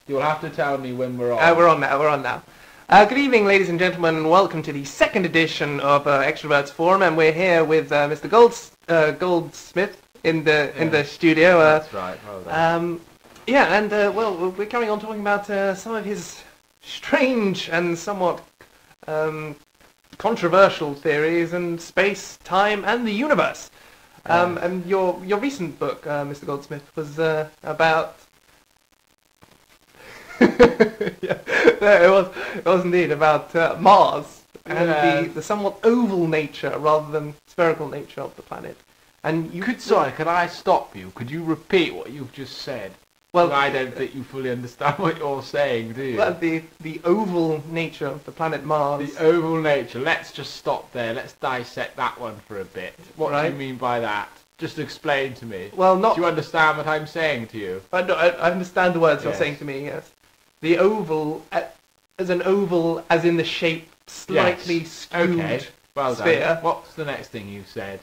You'll have to tell me when we're on. We're on now. Good evening, ladies and gentlemen, and welcome to the second edition of Extrovert Forum. And we're here with Mr. Goldsmith in the studio. That's right. Well done. We're carrying on talking about some of his strange and somewhat controversial theories in space, time, and the universe. And your recent book, Mr. Goldsmith, was about. It was indeed about Mars and the somewhat oval nature rather than spherical nature of the planet. And you could I stop you? Could you repeat what you've just said? Well, I don't think you fully understand what you're saying, do you? Well, the oval nature of the planet Mars. The oval nature. Let's just stop there. Let's dissect that one for a bit. What do you mean by that? Just explain to me. Well, not. Do you understand what I'm saying to you? I understand the words you're saying to me. Yes. The oval, as an oval, as in the shape slightly skewed. Okay. Well sphere. Done. What's the next thing you said?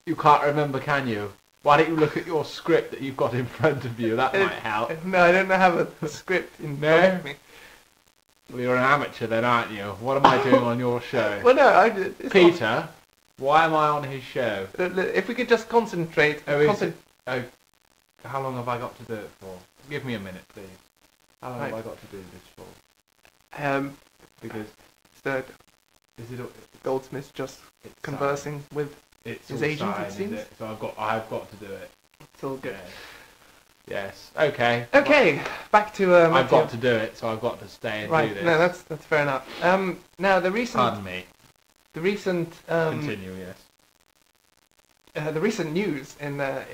You can't remember, can you? Why don't you look at your script that you've got in front of you? That might help. No, I don't have a script in front of me. Well, you're an amateur then, aren't you? What am I doing on your show? Well, no, Peter, why am I on his show? If we could just concentrate. How long have I got to do it for? Give me a minute, please. How long have I got to do this for? Because is it Goldsmith just conversing with his agent? It seems. So I've got to do it. It's all good. Yes. Okay. Okay. Back to. I've got to do it, so I've got to stay and do this. No, that's fair enough. Now the recent. Pardon me. The recent. Continue. Yes. The recent news in the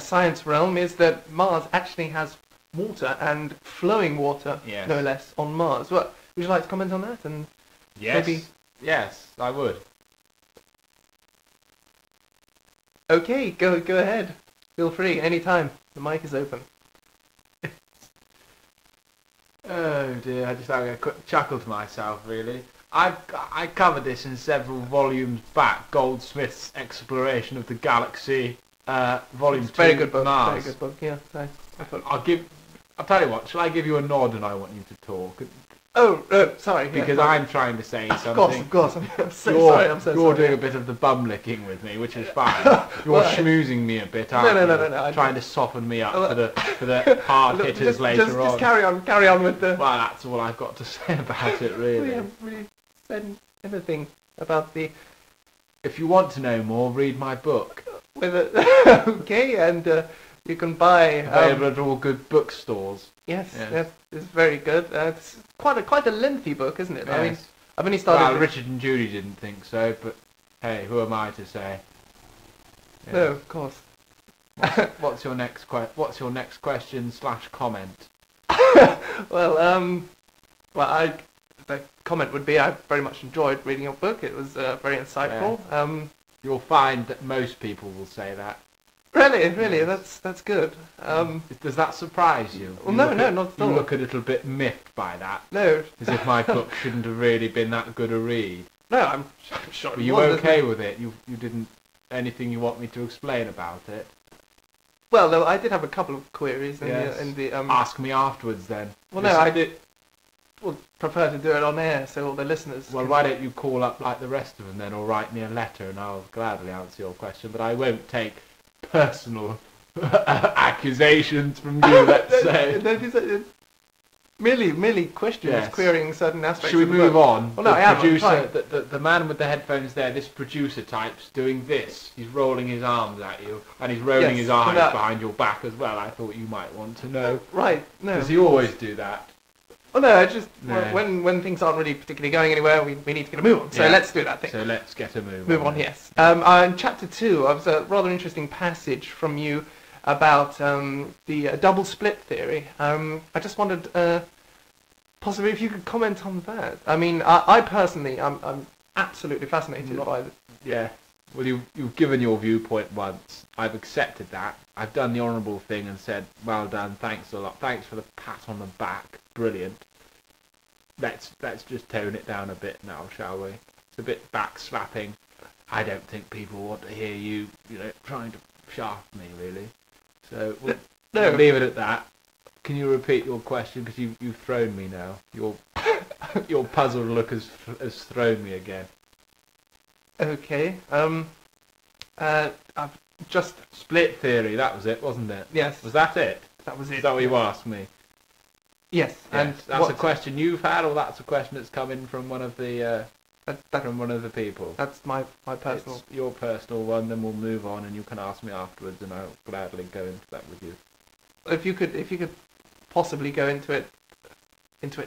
science realm is that Mars actually has water and flowing water, no less, on Mars. What would you like to comment on that? And yes, I would. Okay, go ahead. Feel free, anytime. The mic is open. Oh dear, I just had a quick chuckle to myself, really. I covered this in several volumes back. Goldsmith's Exploration of the Galaxy, volume 2. Very good book. Mars. Very good book. Yeah. I'll tell you what. Shall I give you a nod and I want you to talk? Oh, sorry. Because I'm trying to say something. Of course. I'm so sorry. You're doing a bit of the bum licking with me, which is fine. You're schmoozing me a bit, aren't you? No. Trying to soften me up for the hard hitters later on. Just carry on with the. Well, that's all I've got to say about it, really. We haven't really said anything about the. If you want to know more, read my book. Okay, and you can buy. Available at all good bookstores. Yes, it's very good. It's quite a lengthy book, isn't it? Yes. I mean, I've only started. Well, Richard and Judy didn't think so, but hey, who am I to say? Yeah. No, of course. What's your next question / comment? The comment would be I very much enjoyed reading your book. It was very insightful. Yeah. You'll find that most people will say that. Really, that's good. Does that surprise you? Well, no, not at all. You look a little bit miffed by that. No. As if my book shouldn't have really been that good a read. No, I'm sure. Were you okay with it? You didn't anything you want me to explain about it? Well, I did have a couple of queries in the Ask me afterwards then. Well, no, I did. Would prefer to do it on air so all the listeners. Well, why don't you call up like the rest of them then, or write me a letter and I'll gladly answer your question. But I won't take personal accusations from you, let's say. Merely questions, querying certain aspects. Should we move on? Well, no, the man with the headphones there, this producer type's doing this. He's rolling his arms at you, and he's rolling his eyes behind your back as well. I thought you might want to know. Right, no. Does he always do that? Well, no, I just, when things aren't really particularly going anywhere, we need to get a move on. So let's do that thing. So let's get a move on. Yes. In chapter 2, there was a rather interesting passage from you about the double split theory. I just wondered, possibly if you could comment on that. I mean, I personally, I'm absolutely fascinated by it. Yeah. Well, you've given your viewpoint once. I've accepted that. I've done the honourable thing and said, well done, thanks a lot. Thanks for the pat on the back. Brilliant. Let's just tone it down a bit now, shall we? It's a bit backslapping. I don't think people want to hear you, trying to shaft me, really. So No. Leave it at that. Can you repeat your question? Because you've thrown me now. Your puzzled look has thrown me again. Okay. I've just... Split theory, that was it, wasn't it? Yes. Was that it? That was it. Is that what you asked me? Yes. And Yes. That's a question you've had, or that's a question that's come in from one of the from one of the people? That's my personal... It's your personal one, then we'll move on, and you can ask me afterwards, and I'll gladly go into that with you. If you could possibly go into it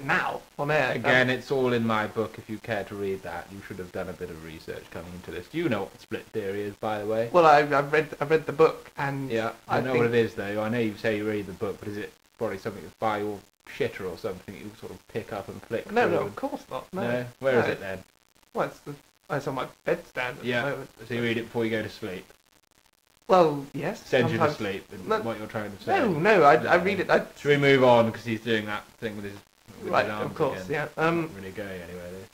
now on air. Again, it's all in my book. If you care to read that, you should have done a bit of research coming into this. Do you know what split theory is, by the way? Well, I've read the book, and Yeah, I know what it is, though. I know you say you read the book, but is it probably something that's by your shitter or something you sort of pick up and flick No, through? no, of course not. No. Where is it then? Well, it's on my bedstand at the moment. So you read it before you go to sleep. Well, yes. Send you to sometimes. sleep. Is No. what you're trying to say? No, I read it. Should we move on because he's doing that thing with his Right, his arms of course, again. yeah. Not really going anywhere. This.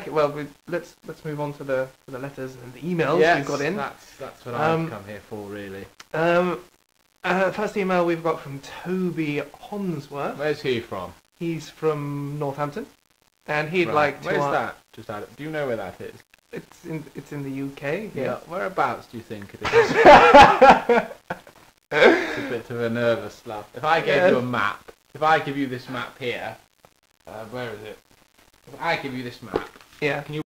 Okay, well, let's move on to the letters and the emails Yes, we've got in. That's what I've come here for, really. First email we've got from Toby Honsworth. Where's he from? He's from Northampton, and he'd like to. Where's that? Do you know where that is? It's in the UK. Yeah. Yes. Whereabouts do you think it is? It's a bit of a nervous laugh. If I gave you a map, if I give you this map here, where is it? If I give you this map, Yeah. can you